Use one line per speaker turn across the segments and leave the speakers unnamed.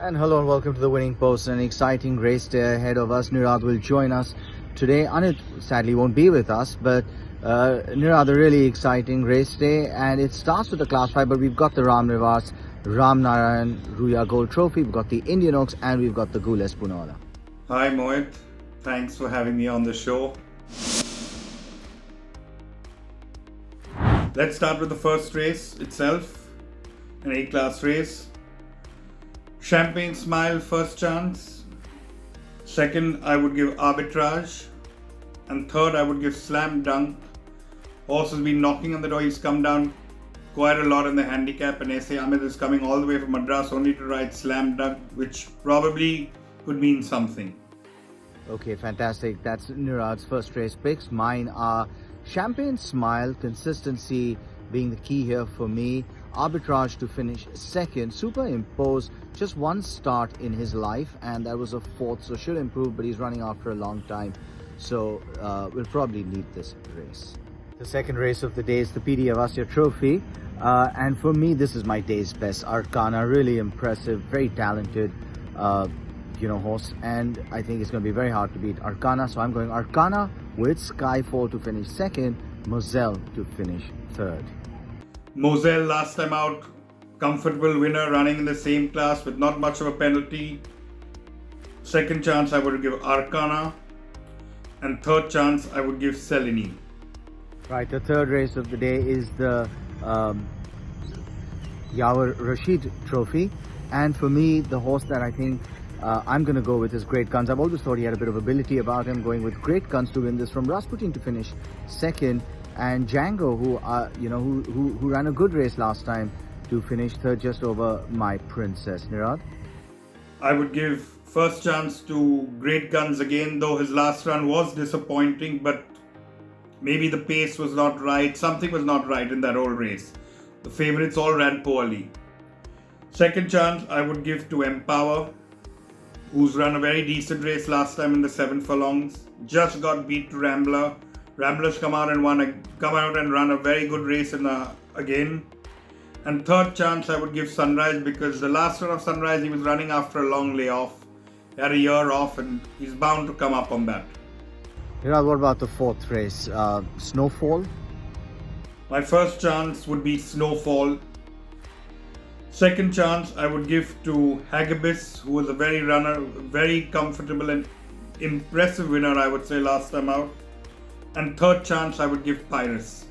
And hello and welcome to the Winning Post. An exciting race day ahead of us. Nirad will join us today. Anit sadly won't be with us, but Nirad, a really exciting race day, and it starts with the Class 5, but we've got the Ram Nivas, Ram Narayan, Ruya Gold Trophy, we've got the Indian Oaks, and we've got the Gules Punawala.
Hi Mohit, thanks for having me on the show. Let's start with the first race itself, an A-class race. Champagne Smile, first chance. Second, I would give Arbitrage. And third, I would give Slam Dunk. Horse has been knocking on the door. He's come down quite a lot in the handicap, and S.A. Amit is coming all the way from Madras only to ride Slam Dunk, which probably could mean something.
Okay, fantastic. That's Nirad's first race picks. Mine are Champagne Smile, consistency being the key here for me. Arbitrage to finish second. Superimpose, just one start in his life, and that was a fourth, so should improve, but he's running after a long time, so we'll probably lead this race. The second race of the day is the PD Avasya Trophy, and for me this is my day's best. Arcana, really impressive, very talented horse, and I think it's going to be very hard to beat Arcana, so I'm going Arcana with Skyfall to finish second, Moselle to finish third.
Moselle last time out, comfortable winner, running in the same class with not much of a penalty. Second chance I would give Arcana, and third chance I would give Selini.
Right, the third race of the day is the Yawar Rashid Trophy, and for me the horse that I think I'm going to go with is Great Guns. I've always thought he had a bit of ability about him, going with Great Guns to win this from Rasputin to finish second, and Django, who ran a good race last time, to finish third, just over My Princess. Nirad?
I would give first chance to Great Guns again, though his last run was disappointing, but maybe the pace was not right. Something was not right in that old race. The favourites all ran poorly. Second chance I would give to Empower, who's run a very decent race last time in the 7 furlongs. Just got beat to Rambler. Rambler's come out and run a very good race again. And third chance I would give Sunrise, because the last run of Sunrise he was running after a long layoff. He had a year off and he's bound to come up on that.
Nirad, what about the fourth race? Snowfall?
My first chance would be Snowfall. Second chance I would give to Hagibis, who was a very comfortable and impressive winner, I would say, last time out. And third chance I would give Pyrus.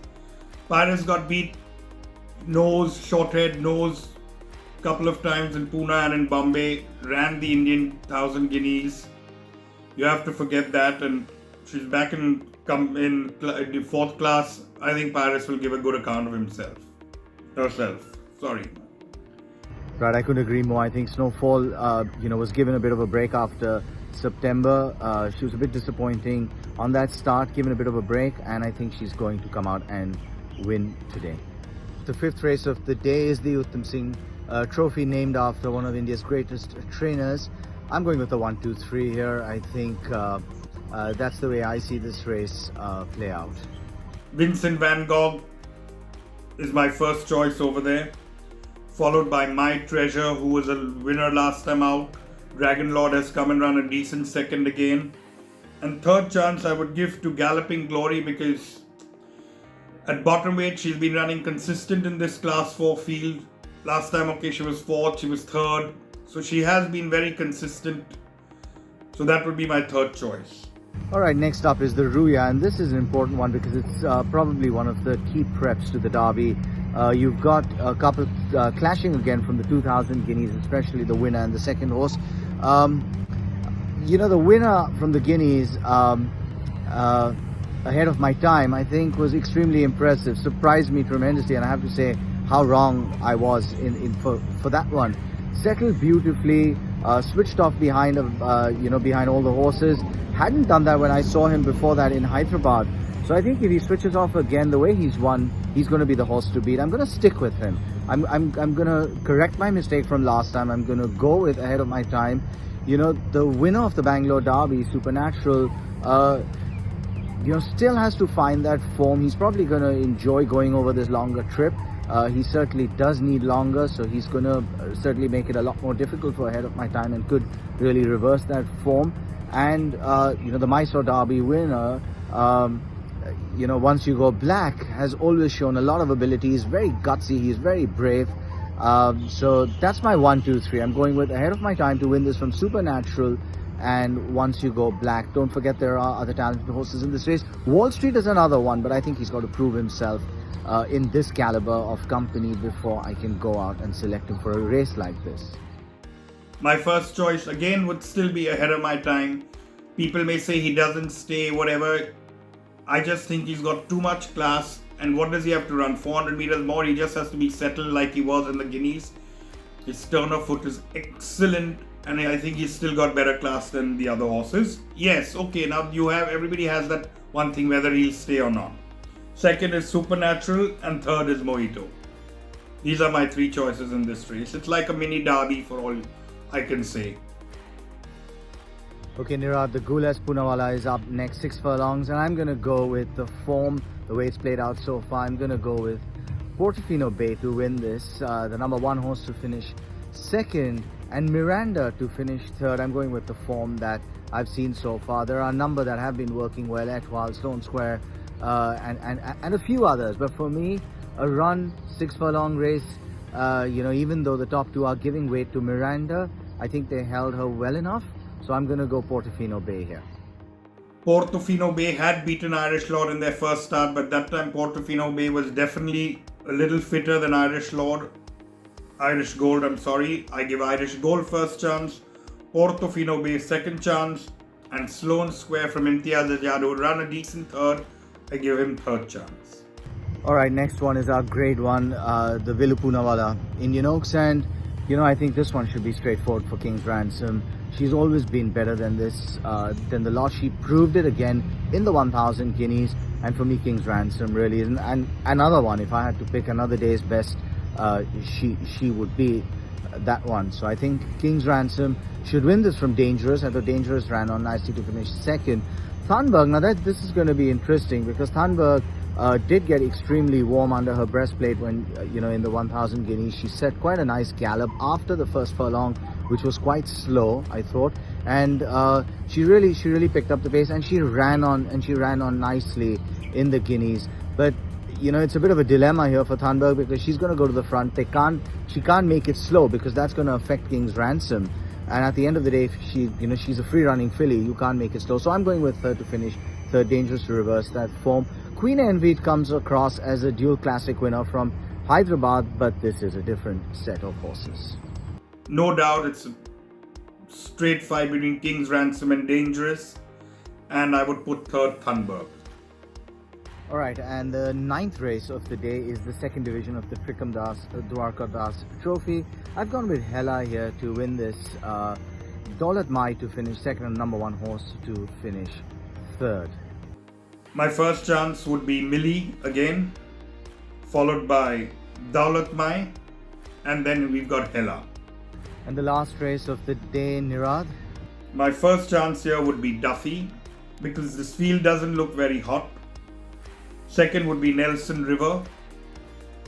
Pyrus got beat short-head nose couple of times in Pune and in Bombay, ran the Indian 1000 Guineas. You have to forget that, and she's back in the fourth class. I think Pyrus will give a good account of herself. Sorry.
Right, I couldn't agree more. I think Snowfall, was given a bit of a break after September. She was a bit disappointing on that start, given a bit of a break, and I think she's going to come out and win today. The fifth race of the day is the Uttam Singh Trophy, named after one of India's greatest trainers. I'm going with the 1, 2, 3 here. I think that's the way I see this race play out.
Vincent Van Gogh is my first choice over there, followed by My Treasure, who was a winner last time out. Dragon Lord has come and run a decent second again. And third chance I would give to Galloping Glory, because at bottom weight she's been running consistent in this class 4 field. Last time, she was fourth, she was third. So she has been very consistent. So that would be my third choice.
Alright, next up is the Ruya, and this is an important one because it's probably one of the key preps to the Derby. You've got a couple clashing again from the 2000 Guineas, especially the winner and the second horse. The winner from the Guineas, ahead of my time, I think was extremely impressive, surprised me tremendously, and I have to say how wrong I was for that one. Settled beautifully, switched off behind all the horses. Hadn't done that when I saw him before that in Hyderabad. So I think if he switches off again the way he's won, he's going to be the horse to beat. I'm going to stick with him. I'm going to correct my mistake from last time. I'm going to go with ahead of my time. The winner of the Bangalore Derby, Supernatural, still has to find that form. He's probably going to enjoy going over this longer trip. He certainly does need longer, so he's going to certainly make it a lot more difficult for Ahead of My Time and could really reverse that form. And the Mysore Derby winner, Once You Go Black, has always shown a lot of ability. He's very gutsy, he's very brave. So that's my 1, 2, 3. I'm going with Ahead of My Time to win this from Supernatural and Once You Go Black. Don't forget there are other talented horses in this race. Wall Street is another one, but I think he's got to prove himself in this caliber of company before I can go out and select him for a race like this.
My first choice again would still be Ahead of My Time. People may say he doesn't stay, whatever. I just think he's got too much class. And what does he have to run? 400 meters more? He just has to be settled like he was in the Guineas. His turn of foot is excellent, and I think he's still got better class than the other horses. Yes, okay, now everybody has that one thing, whether he'll stay or not. Second is Supernatural, and third is Mojito. These are my 3 choices in this race. It's like a mini derby for all I can say.
Okay, Nirad, the Gules Poonawalla is up next, 6 furlongs, and I'm going to go with the form, the way it's played out so far. I'm going to go with Portofino Bay to win this, the number 1 horse to finish second, and Miranda to finish third. I'm going with the form that I've seen so far. There are a number that have been working well, Etoile, Stone Square, and a few others. But for me, a run, 6 furlong race, even though the top 2 are giving weight to Miranda, I think they held her well enough. So I'm going to go Portofino Bay here.
Portofino Bay had beaten Irish Lord in their first start, but that time Portofino Bay was definitely a little fitter than Irish Gold. I give Irish Gold first chance, Portofino Bay second chance, and Sloane Square from Imtiaz Ajad would run a decent third. I give him third chance.
Alright, next one is our grade 1, the Vilu Poonawalla Indian Oaks, and I think this one should be straightforward for King's Ransom. She's always been better than this, than the lot. She proved it again in the 1000 guineas, and for me, King's Ransom really isn't. And another one, if I had to pick another day's best, she would be that one. So I think King's Ransom should win this from Dangerous. I thought Dangerous ran on nicely to finish second. Thunberg, now this is going to be interesting because Thunberg did get extremely warm under her breastplate when, in the 1000 guineas. She set quite a nice gallop after the first furlong, which was quite slow, I thought, and she really picked up the pace, and she ran on nicely in the Guineas. But it's a bit of a dilemma here for Thunberg because she's going to go to the front. She can't make it slow because that's going to affect King's Ransom. And at the end of the day, if she's a free running filly, you can't make it slow. So I'm going with her to finish third, Dangerous to reverse that form. Queen Envied comes across as a dual classic winner from Hyderabad, but this is a different set of horses.
No doubt it's a straight fight between King's Ransom and Dangerous, and I would put third Thunberg.
Alright, and the 9th race of the day is the second division of the Trikam Das Dwarka Das Trophy. I've gone with Hela here to win this, Daulat Mai to finish second, and number 1 horse to finish third.
My first chance would be Millie again, followed by Daulat Mai, and then we've got Hela.
And the last race of the day, Nirad?
My first chance here would be Duffy, because this field doesn't look very hot. Second would be Nelson River.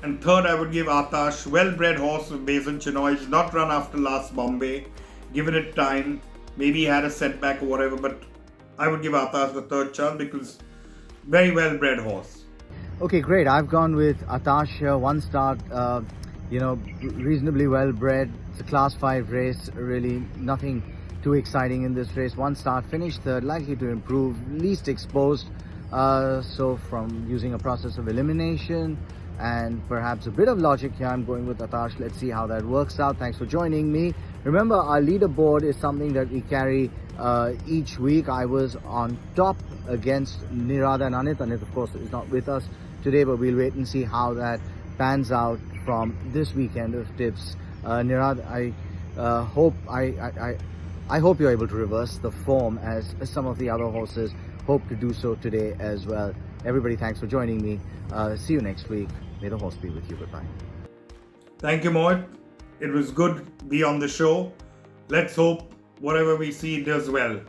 And third, I would give Atash, well-bred horse of Basin Chinoy. He's not run after last Bombay. Given it time, maybe he had a setback or whatever, but I would give Atash the third chance because very well-bred horse.
Okay, great. I've gone with Atash, 1 start, reasonably well-bred. It's a class 5 race, really nothing too exciting in this race. 1 start, finished third, likely to improve, least exposed. So from using a process of elimination and perhaps a bit of logic here, I'm going with Atash. Let's see how that works out. Thanks for joining me. Remember, our leaderboard is something that we carry each week. I was on top against Nirad and Anit. Anit, of course, is not with us today, but we'll wait and see how that pans out from this weekend of tips. Nirad, I hope you're able to reverse the form as some of the other horses hope to do so today as well. Everybody, thanks for joining me. See you next week. May the horse be with you. Goodbye.
Thank you, Mohit. It was good to be on the show. Let's hope whatever we see does well.